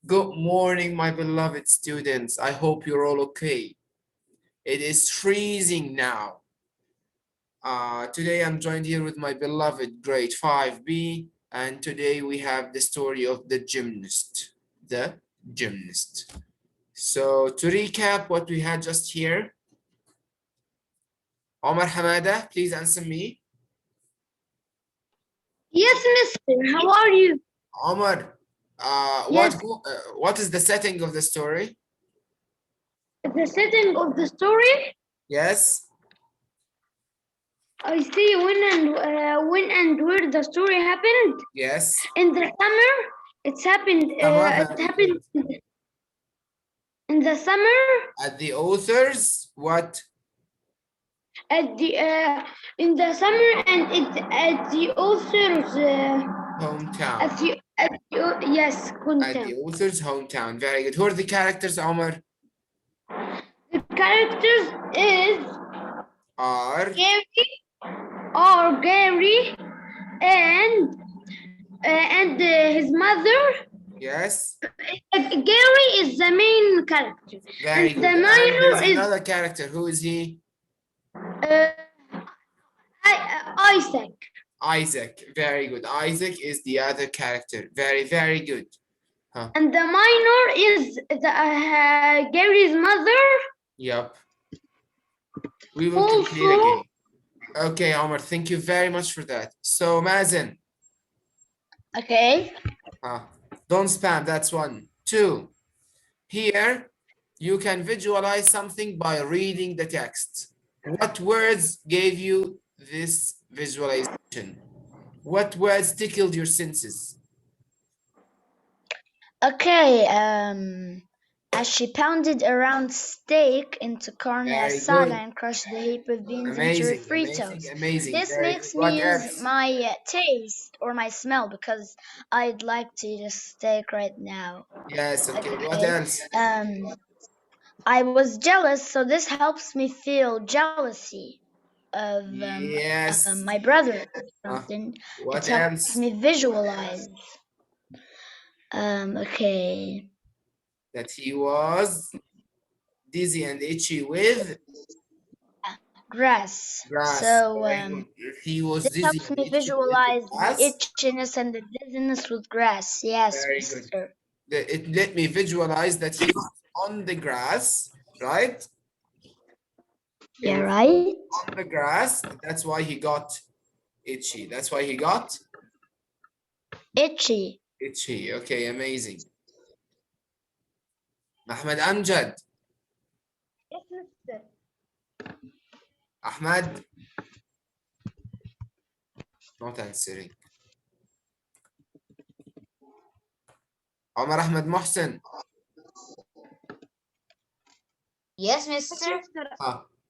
Good morning, my beloved students. I hope you're all okay. It is freezing now. Today I'm joined here with my beloved grade 5B, and today we have the story of the gymnast. The gymnast. So to recap what we had just here, Omar Hamada, please answer me. Yes, mister. How are you? Omar, Yes, what is the setting of the story? the setting of the story. Yes, I see when and where the story happened. yes. In the summer, it's happened. Summer, It very happened good. in the summer At the author's, what? at the in the summer and it at the author's Hometown. yes, At the content. author's hometown. Very good. Who are the characters, Omar? The characters is Are Gary and his mother. yes. Gary is the main character, Very and the good. And there's minor is another character. Who is he? uh, Isaac. Isaac. Very good. Isaac is the other character. Very, very good. Huh. And the minor is Gary's mother. Yep. We will complete Also, again. Okay, Omar. Thank you very much for that. So, Mazen. okay. Don't spam. That's one. Two. Here, you can visualize something by reading the text. What words gave you this visualization? What words tickled your senses? Okay, as she pounded a round steak into carne Very asada good. and crushed the heap of beans into Amazing, amazing, refritos. amazing. This Very good. makes What me use else? my taste or my smell because I'd like to eat a steak right now. Yes, okay. What Okay. else? I was jealous, so this helps me feel jealousy of Yes. my brother or something. It What helps else? me visualize. Okay. That he was dizzy and itchy with Grass. grass. So Very good. He was this dizzy helps and me itchy with the visualize the grass. itchiness and the dizziness with grass. Yes, Very good. mister. It let me visualize that he was on the grass, right? He Yeah, was right? on the grass. That's why he got itchy. That's why he got Itchy. itchy. Okay, amazing. Ahmed Amjad. Yes, mister. Ahmed, not answering. Omar Ahmed Mohsen. Yes, mister.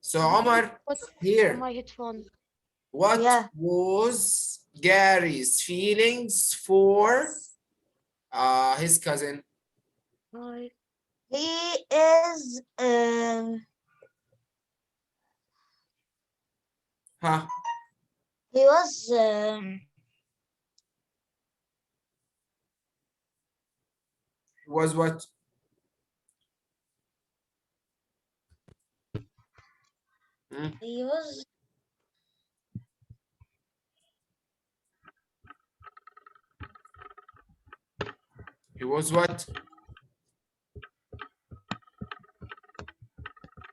So Omar, here, My headphone. what Yeah. was Gary's feelings for his cousin? He is Huh? he was Was what? Hmm? he was He was what?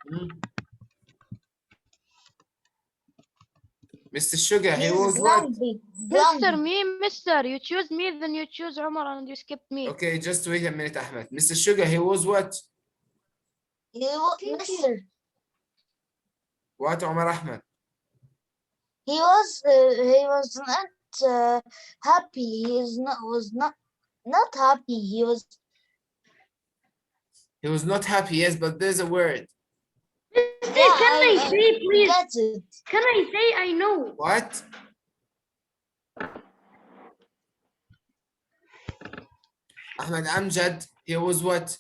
Hmm? Mr. Sugar, he he's was what? grumpy. Mister, you choose me, then you choose Omar, and you skipped me. Okay, just wait a minute, Ahmed. Mr. Sugar, he was what? Mister. What, Omar Ahmed? He was not happy. He is not was not happy. He was not happy, yes, but there's a word. Mister, Yeah, can I say, please? get it. Can I say I know? What? Ahmed Amjad, he was what?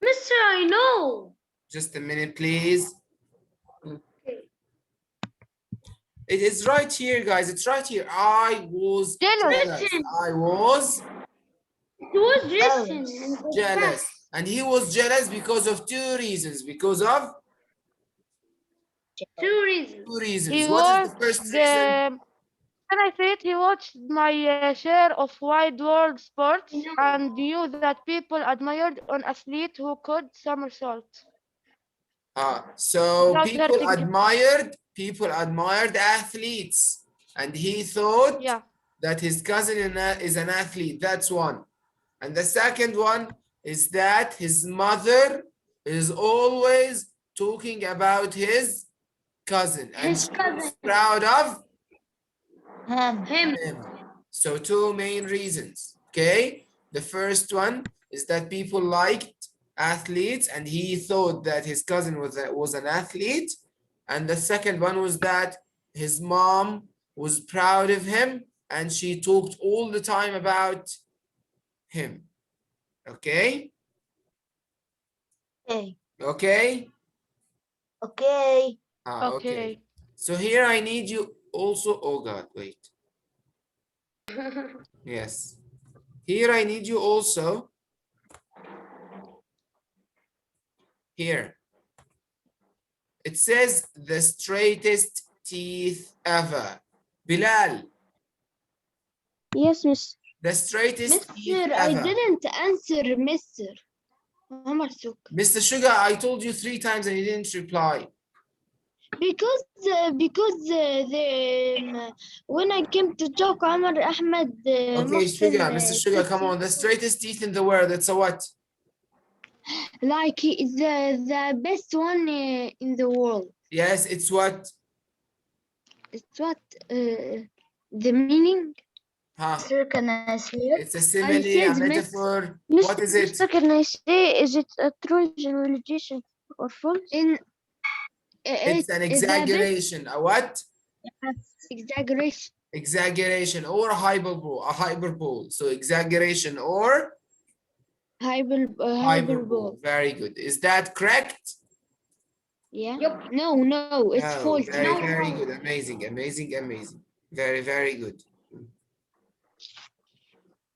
Mister, I know. Just a minute, please. It is right here, guys. It's right here. I was Jealous. jealous. I was It was written. jealous. And he was jealous because of two reasons. Because of Two reasons. two reasons. He What is the watched first reason? Can I say it? He watched my share of wide world sports No. and knew that people admired an athlete who could somersault So without people hurting. admired athletes, and he thought Yeah. that his cousin is an athlete. That's one. And the second one is that his mother is always talking about his cousin, and His she was cousin. proud of Him. him. So two main reasons. Okay, the first one is that people liked athletes and he thought that his cousin was an athlete, and the second one was that his mom was proud of him and she talked all the time about him. Okay. Okay. Okay. Okay. Okay. Okay. So here I need you also. Oh God, wait. Yes. Here I need you also. Here. It says the straightest teeth ever. Bilal, Yes, Miss. the straightest teeth Mister, I ever. didn't answer Mister. Omar Suk. Mr. Sugar, I told you 3 times and you didn't reply. Because when I came to talk, Omar Ahmed Okay, Sugar, Mr. Sugar, come on. The straightest teeth in the world. It's a what? like the best one in the world. Yes, it's what? It's what the meaning. Huh? Sir, can I see it? It's a simile, a said metaphor. What is it? Mister, can I say, is it a true generalization or false? In It's an exaggeration. A what? exaggeration. Exaggeration or a hyperbole. A hyperbole. So exaggeration or Hyperbole. hyperbole. Very good. Is that correct? Yeah. No, it's No, false. very good. Amazing, amazing, amazing. Very, very good.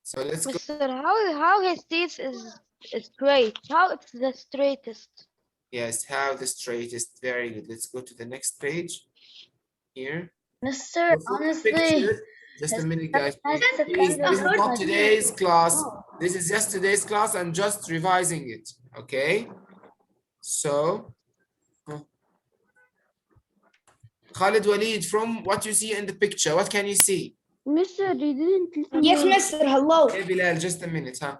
So let's go. Mister, how his teeth is straight? How it's the straightest? Yes, how the straightest. Very good. Let's go to the next page. Here. Mister, So for the honestly, picture, just a minute, guys. Please, this is not today's class. This is yesterday's class. I'm just revising it. Okay. So, Khalid Walid, from what you see in the picture, what can you see? Mister, you didn't listen. Yes, Mister. Hello. Hey, Bilal, just a minute, huh?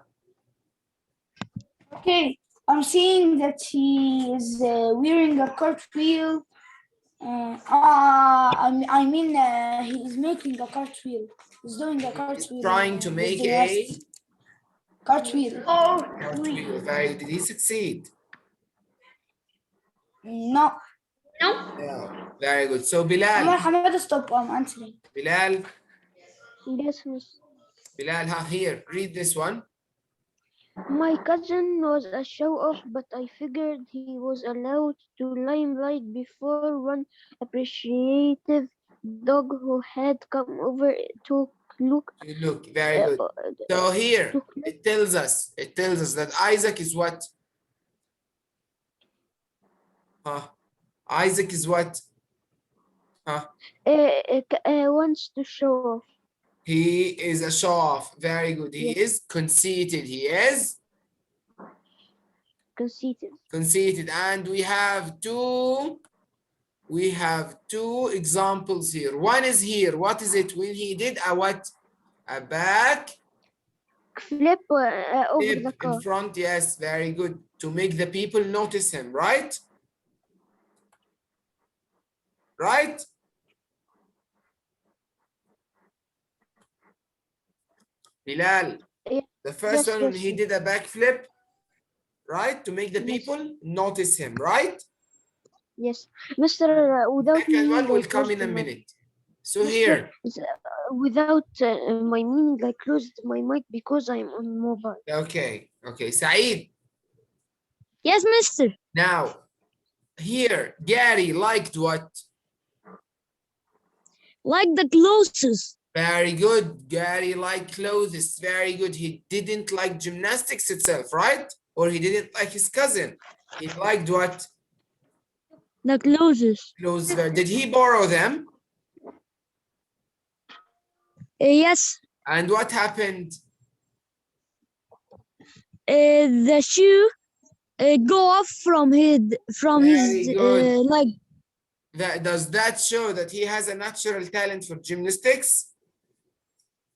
Okay, I'm seeing that he is wearing a cartwheel. I mean, he is making a cartwheel. He's doing a cartwheel. Trying to with make the a rest. Cartwheel. cartwheel. Very, did he succeed? No. Yeah. Very good. So Omar Bilal, Hamad, stop. I'm answering. Bilal, Yes, Miss. Bilal, huh? Here, read this one. My cousin was a show-off, but I figured he was allowed to limelight before one appreciative dog who had come over to look. You look very good. So here it tells us that Isaac is what? Huh? Isaac is what? Huh? Wants to show off. He is a show-off. Very good. He is conceited. He is Conceited. conceited. And we have two examples here. One is here. What is it? When he did a what? A back Flip over flip the car. in front. Yes, very good. To make the people notice him, right? Right? Bilal, Yeah. the first Yes, one when yes, he yes. did a backflip, right? To make the Yes. people notice him, right? Yes, Mister. Without Second meaning, one I will come closed in a my- minute. So Mister, here, without my meaning, I closed my mic because I'm on mobile. okay, Saeed. Yes, Mister. Now, here, Gary liked what? Like the clothes. Very good. Gary liked clothes. Very good. He didn't like gymnastics itself, right? Or he didn't like his cousin. He liked what? The clothes. Clothes. Did he borrow them? Yes. And what happened? The shoe go off from his Very good. leg. Does that show that he has a natural talent for gymnastics?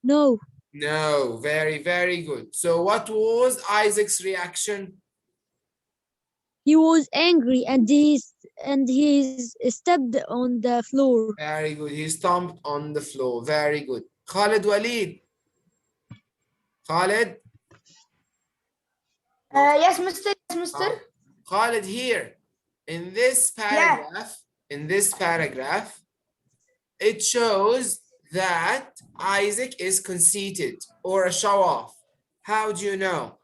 No. No. Very, very good. So what was Isaac's reaction? He was angry and he stepped on the floor. Very good. He stomped on the floor. Very good. Khalid Walid. Khalid. Yes, Mister. Yes, Mister. Khalid, here in this paragraph, it shows that Isaac is conceited or a show off. How do you know?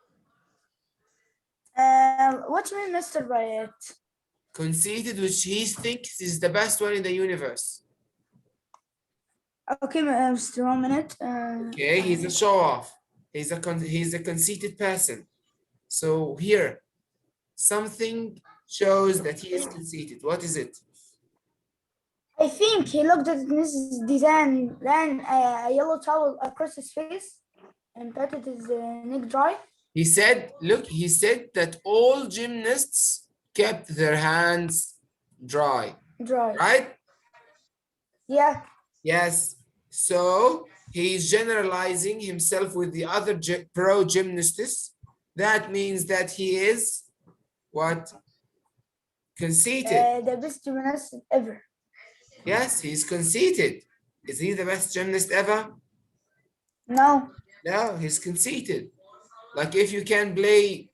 What do you mean, Mister, by it? Conceited, which he thinks is the best one in the universe. Okay, Mister. 1 minute. Okay, he's a show off. He's a conceited person. So here, something shows that he is conceited. What is it? I think he looked at his design, ran a yellow towel across his face, and patted his neck dry. He said, look, he said that all gymnasts kept their hands dry, Dry. right? Yeah. Yes. So he's generalizing himself with the other pro gymnasts. That means that he is what? Conceited. The best gymnast ever. Yes, he's conceited. Is he the best gymnast ever? No. No, he's conceited. Like if you can play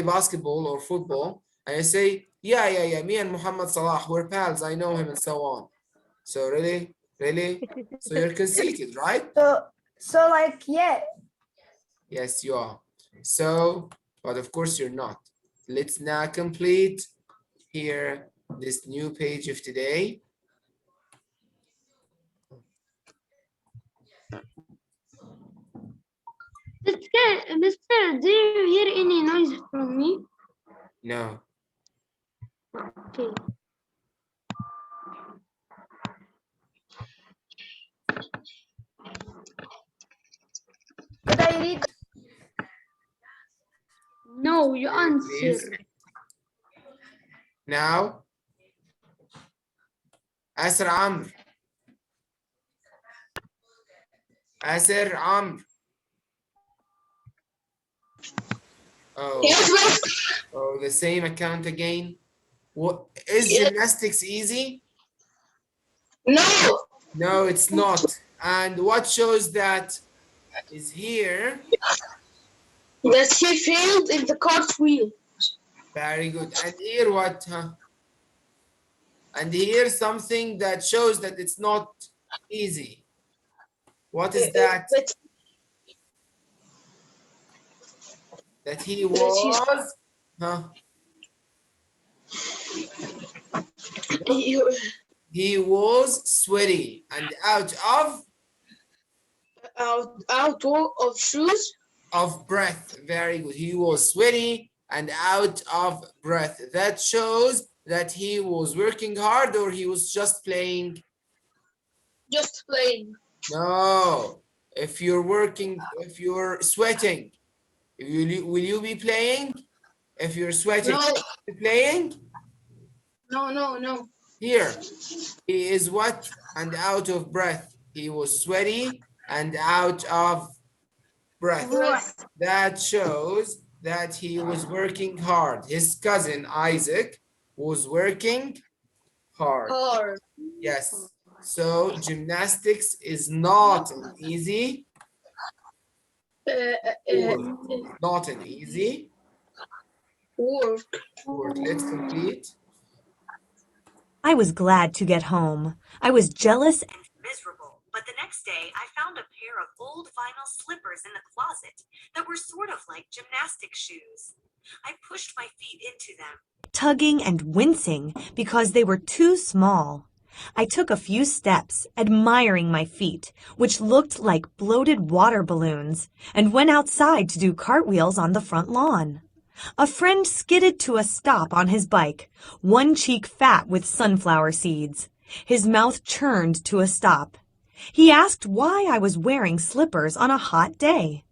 basketball or football, and you say, yeah, me and Muhammad Salah, we're pals, I know him and so on. So really? So you're conceited, right? So like, yeah. Yes, you are. So, but of course you're not. Let's now complete here this new page of today. Mister, do you hear any noise from me? No. Okay. Did I read? No, you Please. answer. Now, Asr Amr. Asr Amr. Oh, the same account again. What is gymnastics easy? No. No, it's not. And what shows that is here? That he failed in the cartwheel. Very good. And here what? Huh? And here something that shows that it's not easy. What is that? That he was, huh? He was sweaty and out of shoes. Of breath. Very good. He was sweaty and out of breath. That shows that he was working hard or he was just playing. Just playing. No. If you're sweating, will you be playing? If you're sweating, No. be playing? No. Here, he is what? And out of breath. He was sweaty and out of breath. That shows that he was working hard. His cousin Isaac was working hard. Yes. So gymnastics is not an easy. Not an easy Work. Let's complete. I was glad to get home. I was jealous and miserable, but the next day I found a pair of old vinyl slippers in the closet that were sort of like gymnastic shoes. I pushed my feet into them, tugging and wincing because they were too small. I took a few steps, admiring my feet, which looked like bloated water balloons, and went outside to do cartwheels on the front lawn. A friend skidded to a stop on his bike, one cheek fat with sunflower seeds. His mouth churned to a stop. He asked why I was wearing slippers on a hot day.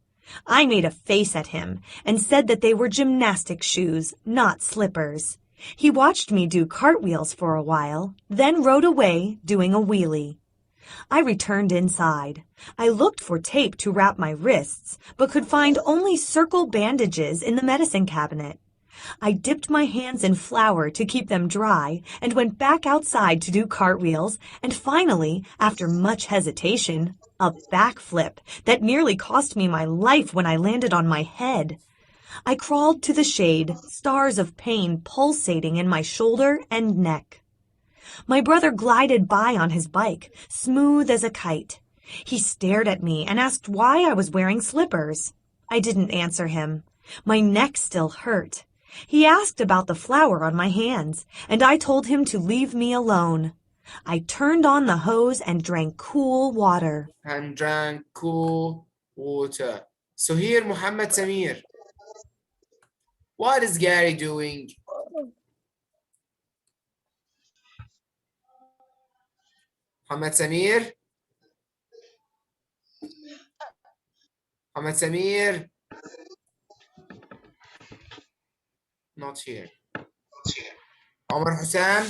I made a face at him and said that they were gymnastic shoes, not slippers. He watched me do cartwheels for a while, then rode away, doing a wheelie. I returned inside. I looked for tape to wrap my wrists, but could find only circle bandages in the medicine cabinet. I dipped my hands in flour to keep them dry and went back outside to do cartwheels and finally, after much hesitation, a backflip that nearly cost me my life when I landed on my head. I crawled to the shade, stars of pain pulsating in my shoulder and neck. My brother glided by on his bike, smooth as a kite. He stared at me and asked why I was wearing slippers. I didn't answer him. My neck still hurt. He asked about the flour on my hands, and I told him to leave me alone. I turned on the hose and drank cool water. And drank cool water. So here, Muhammad Samir, what is Gary doing? Muhammad Samir? Muhammad Samir? Not here. Omar Husam?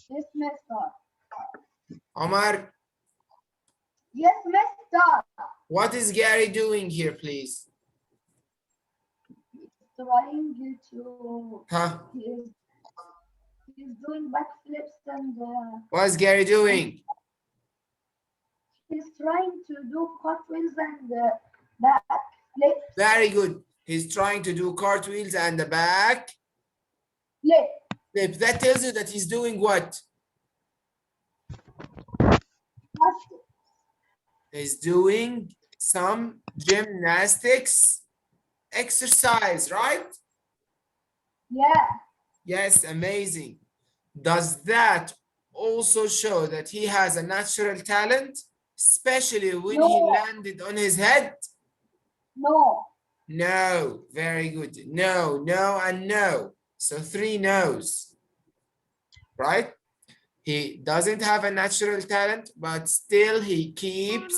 Yes, mister. Omar, Yes, mister. what is Gary doing here, please? Trying to. Huh? He's doing backflips and What is Gary doing? he's trying to do cartwheels and backflips. Very good. He's trying to do cartwheels and the back Flip. flip. That tells you that he's doing what? He's doing some gymnastics exercise, right? Yeah. Yes, amazing. Does that also show that he has a natural talent, especially when he No. landed on his head? No. No, very good. No, no, and no. So 3 no's, right? He doesn't have a natural talent, but still he keeps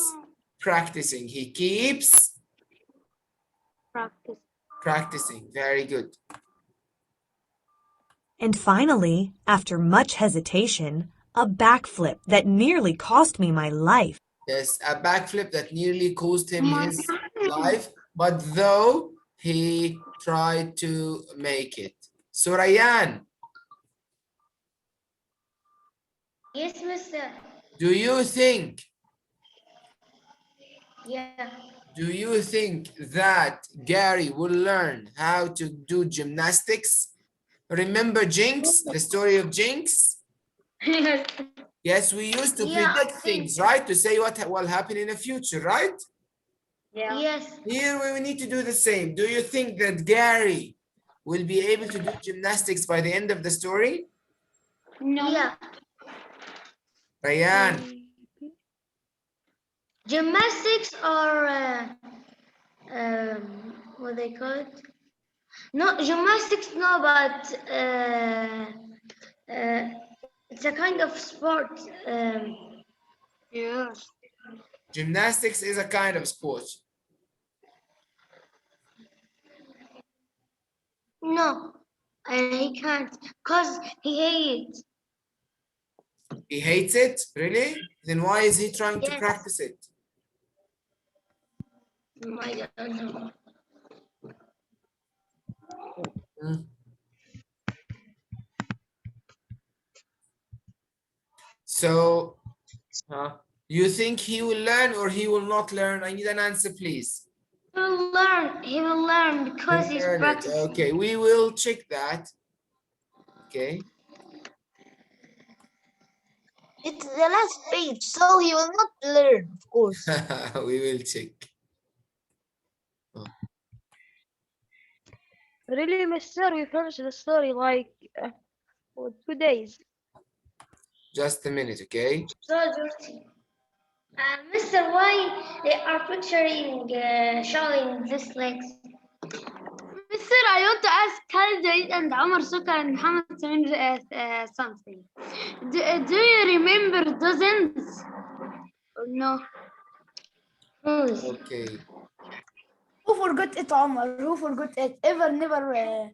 practicing. He keeps practicing. Very good. And finally, after much hesitation, a backflip that nearly cost me my life. Yes, a backflip that nearly cost him his life, but though he tried to make it. So Ryan, Yes, mister. do you think Yeah. that Gary will learn how to do gymnastics? Remember Jinx, the story of Jinx? Yes. Yes, we used to Yeah, predict I think things, right? To say what will happen in the future, right? Yeah. Yes. Here we need to do the same. Do you think that Gary will be able to do gymnastics by the end of the story? No. Yeah. Ryan, Gymnastics or what they call it? No, gymnastics. No, but it's a kind of sport. Yes. gymnastics is a kind of sport. No, he can't, cause he hates. He hates it, really? Then why is he trying to Yes. practice it? I don't know. So, you think he will learn or he will not learn? I need an answer, please. He will learn. He will learn because He'll he's learn it. practicing. Okay, we will check that. Okay. It's the last page, so he will not learn, of course. We will check. Really, mister, we finished the story like 2 days. Just a minute, okay? So dirty. Mister, why they are picturing showing this legs? Mister, I want to ask Khalid Eid and Omar Suka and Muhammad Samir something. Do you remember dozens? Or no? Who's? Okay. Who forgot it, Omar? Who forgot it? Ever, never.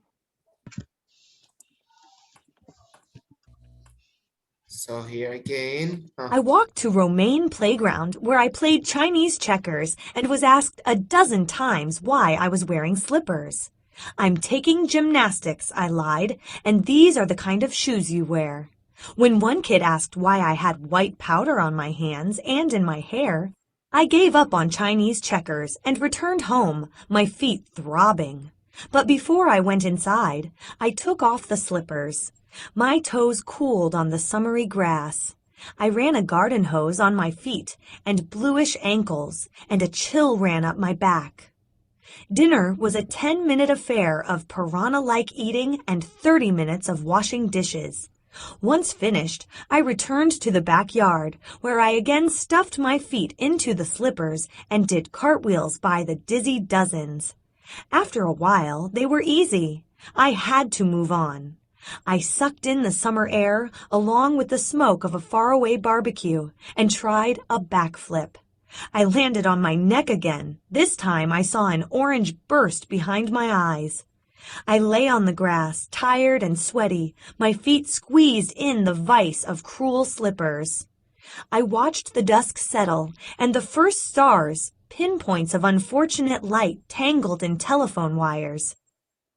So here again. I walked to Romaine Playground where I played Chinese checkers and was asked a dozen times why I was wearing slippers. I'm taking gymnastics, I lied, and these are the kind of shoes you wear. When one kid asked why I had white powder on my hands and in my hair, I gave up on Chinese checkers and returned home, my feet throbbing. But before I went inside, I took off the slippers. My toes cooled on the summery grass. I ran a garden hose on my feet and bluish ankles, and a chill ran up my back. Dinner was a 10-minute affair of piranha-like eating and 30 minutes of washing dishes. Once finished, I returned to the backyard, where I again stuffed my feet into the slippers and did cartwheels by the dizzy dozens. After a while, they were easy. I had to move on. I sucked in the summer air along with the smoke of a faraway barbecue and tried a backflip. I landed on my neck again. This time I saw an orange burst behind my eyes. I lay on the grass, tired and sweaty, my feet squeezed in the vise of cruel slippers. I watched the dusk settle, and the first stars, pinpoints of unfortunate light tangled in telephone wires.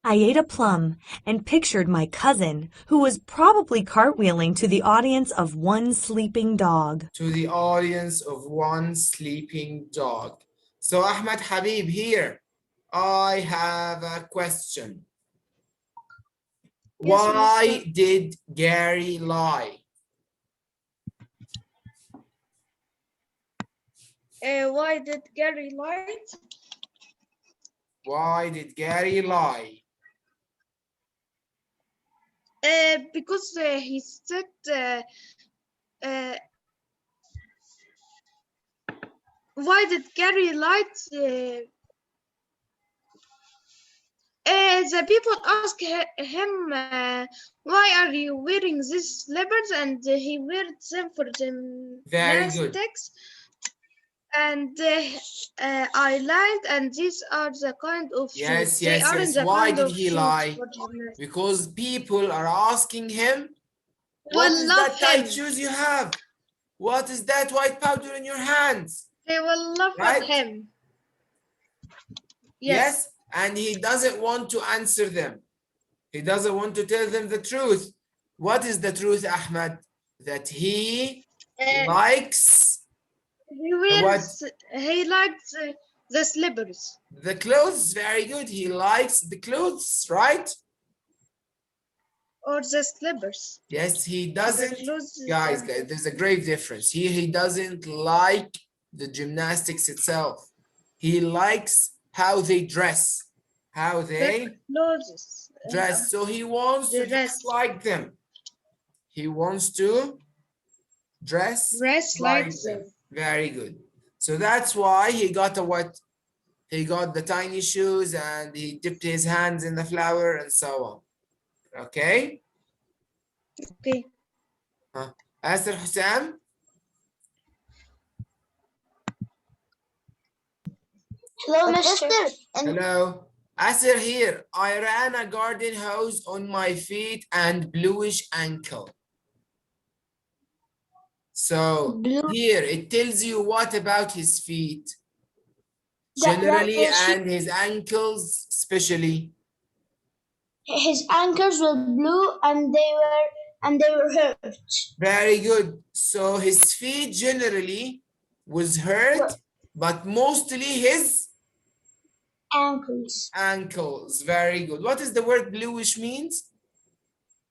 I ate a plum and pictured my cousin, who was probably cartwheeling to the audience of one sleeping dog. To the audience of one sleeping dog. So Ahmed Habib here. I have a question. Why did Gary lie? Why did Gary lie? Why did Gary lie? Because he said why did Gary lie? The people ask him, why are you wearing these slippers? And he wears them for Very good. gymnastics. And I lied, and these are the kind of Yes, shoes. They yes, aren't yes. the Why kind did of he shoes lie? for gymnastics. Because people are asking him, They what will is love that tight him. shoes you have? What is that white powder in your hands? They will love Right? him. Yes, and he doesn't want to answer them. He doesn't want to tell them the truth. What is the truth, Ahmed? That he likes what? He likes the slippers. The clothes. Very good. He likes the clothes, right? Or the slippers. Yes, he doesn't. Clothes, Guys, there's a great difference. Here he doesn't like the gymnastics itself. He likes how they dress, how they clothes. dress. So he wants to dress like them. He wants to dress like them. Very good. So that's why he got a what? He got the tiny shoes and he dipped his hands in the flour and so on. Okay? Okay. Asr Hussam? Hello, mister. Hello. Asr here. I ran a garden hose on my feet and bluish ankle. So here it tells you what about his feet generally and his ankles especially. His ankles were blue and they were hurt. Very good. So his feet generally was hurt, but mostly his ankles. Very good. What is the word bluish means?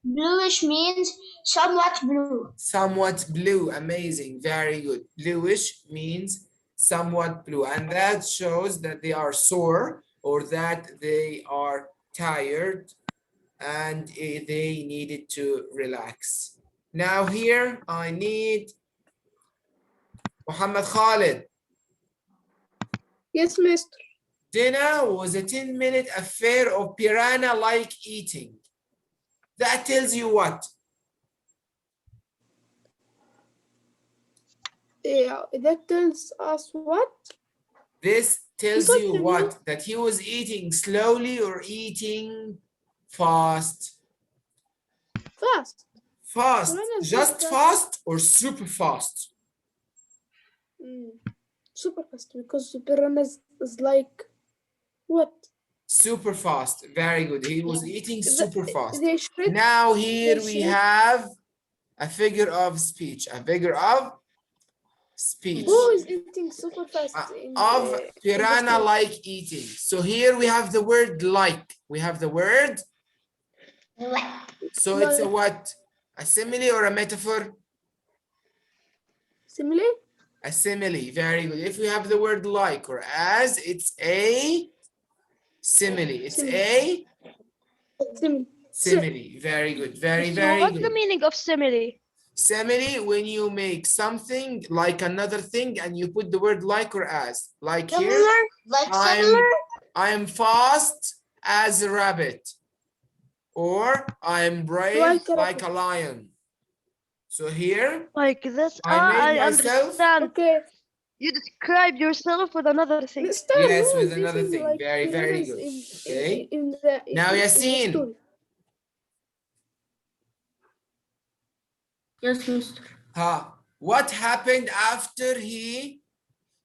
Bluish means somewhat blue. Somewhat blue. Amazing. Very good. Bluish means somewhat blue. And that shows that they are sore or that they are tired and they needed to relax. Now here I need Muhammad Khalid. Yes, mister. Dinner was a 10-minute affair of piranha-like eating. That tells you what? Yeah, that tells us what? This tells Because you what? That he was eating slowly or eating fast? fast. Fast. Piranhas Just eat fast or super fast? Super fast because piranhas is like what? Super fast. Very good. He was eating super fast. They shred. Now here they we shred. have a figure of speech. A figure of speech. Who is eating super fast Of in the piranha-like eating. So here we have the word like. We have the word. So it's a what? A simile or a metaphor? Simile? A simile. Very good. If we have the word like or as, it's a simile. It's a simile. Very good. Very, So very what's the good. meaning of simile? Simile, when you make something like another thing and you put the word like or as. Like here, I'm fast as a rabbit. Or I'm brave like a lion. So here, Like this. I made I myself. understand. Okay. You describe yourself with another thing. Mister, Yes, who with is another eating thing. like Very, very piranhas good. Okay. in the Now, in the Yassine. story? Yes, mister. What happened after he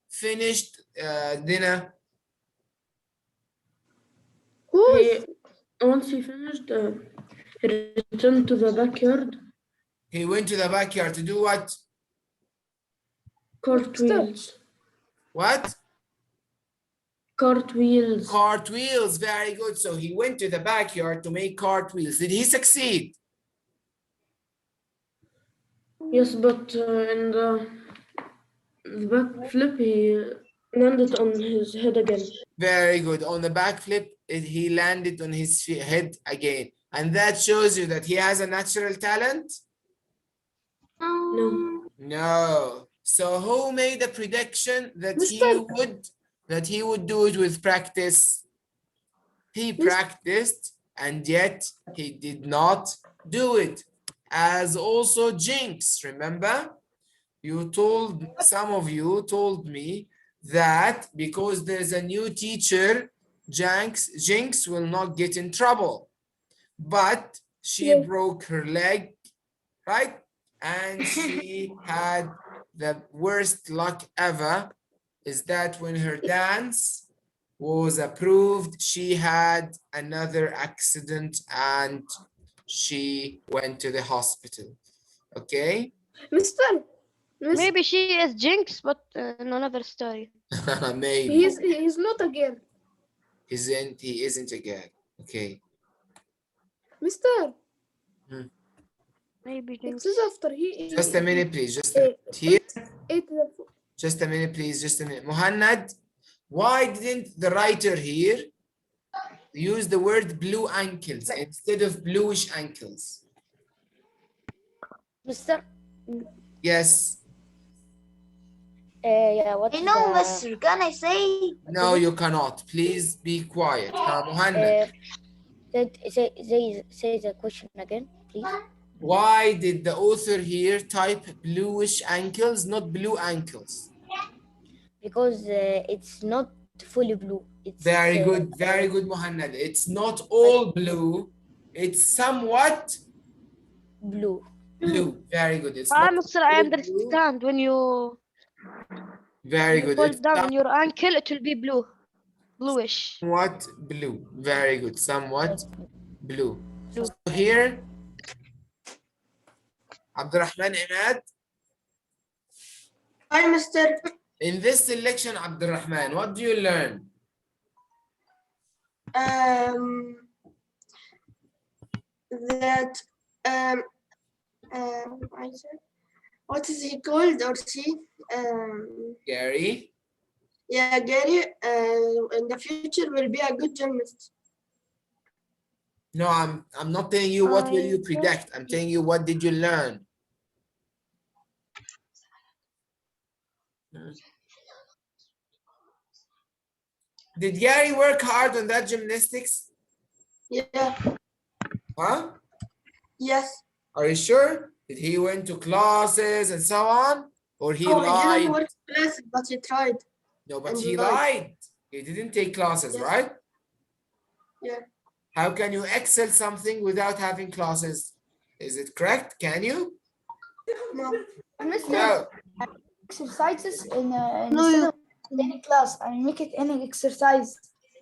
finished dinner? Once he finished, he returned to the backyard. He went to the backyard to do what? Cartwheels. What? Cartwheels. Cartwheels. Very good. So he went to the backyard to make cartwheels. Did he succeed? Yes, but in the backflip, he landed on his head again. Very good. On the backflip, he landed on his head again. And that shows you that he has a natural talent? No. No. So who made a prediction that he would do it with practice? He practiced and yet he did not do it. As also Jinx, remember? Some of you told me that because there's a new teacher, Jinx will not get in trouble. But she broke her leg, right? And she had the worst luck ever, is that when her dance was approved, she had another accident and she went to the hospital. Okay? Mister, Maybe she is Jinx, but in another story. Maybe. he's not a girl. He isn't a girl. Okay. Mister. Maybe Jinx. It says after he. Just a minute, please. Just a minute. Here. Just a minute, please. Just a minute. Muhannad, why didn't the writer here use the word blue ankles instead of bluish ankles? Mister, Yes. yeah, what I know, mister. Can I say? No, you cannot. Please be quiet. Muhannad. say the question again, please. Why did the author here type bluish ankles, not blue ankles? Because it's not fully blue. It's very good, Muhannad. It's not all blue. It's somewhat blue. Blue. Very good. It's I not understand when you pull down on your ankle, it will be blue, bluish. Somewhat blue. Very good. Somewhat blue. So here, Abdurrahman Imad. Hi, mister. In this selection, Abdurrahman, what do you learn? That I said, what is he called or she? Gary. Yeah, Gary. In the future will be a good gymnast. No, I'm not telling you what will you predict. I'm telling you what did you learn. Did Gary work hard on that gymnastics? Yeah. Huh? Yes. Are you sure? Did he went to classes and so on? Or he Oh, he didn't lied? work classes, but he tried. No, but and he lied. lied. He didn't take classes, Yes. right? Yeah. How can you excel something without having classes? Is it correct? Can you? No. Mr. No. Exercises in No, instead you of any class and make it any exercise.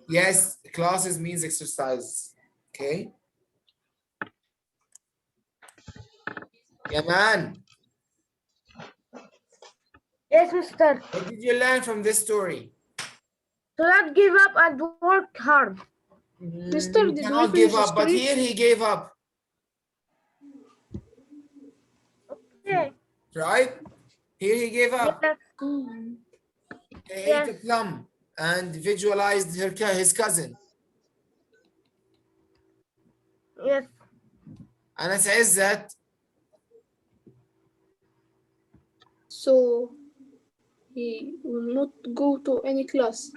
Yes, classes means exercise. Okay. Yeah, man. Yes, mister. What did you learn from this story? Do not give up and work hard. Mister, You did we cannot finish give the up, but story? here he gave up, Okay. right? Here he gave up. Yes. He ate Yes. a plum and visualized his cousin. Yes. Anas Izzat, So he will not go to any class.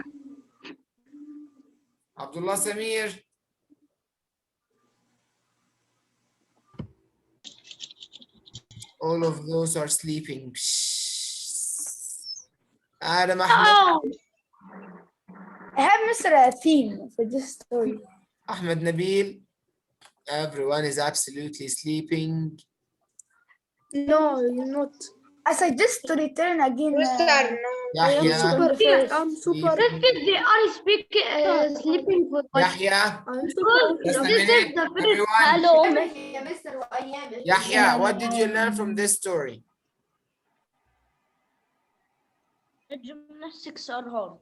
Abdullah Samir, all of those are sleeping. Adam Ahmed, I have Mr. theme for this story. Ahmed Nabil, everyone is absolutely sleeping. No, you're not. I suggest to return again. Mister, no. I am Yahya, super. Yes. I'm super. This is they are sleeping for Yahya, I'm super. just a this is minute, the first. everyone. Hello. Yahya, what did you learn from this story? Gymnastics are hard.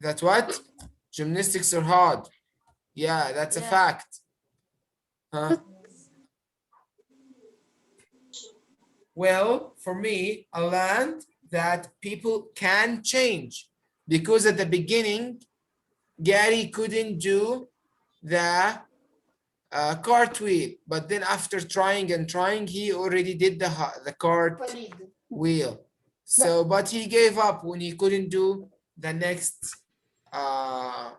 That what? Gymnastics are hard. Yeah, that's a fact. Huh? Well, for me, I learned that people can change because at the beginning, Gary couldn't do the cartwheel, but then after trying and trying, he already did the cartwheel. So, but he gave up when he couldn't do the next, the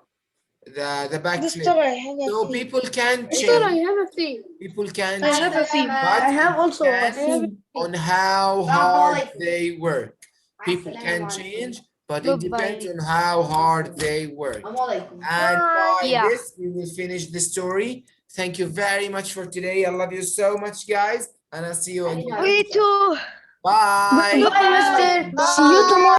back Mister, flip. I have a So thing. people can Mister, I change. have a thing. People can I have a change, thing. but I have also a depends theme. on how hard they work. People can change, but it depends on how hard they work. And by Yeah. this, we will finish the story. Thank you very much for today. I love you so much, guys, and I'll see you again. Me too. Bye. Goodbye, Mr. See you tomorrow.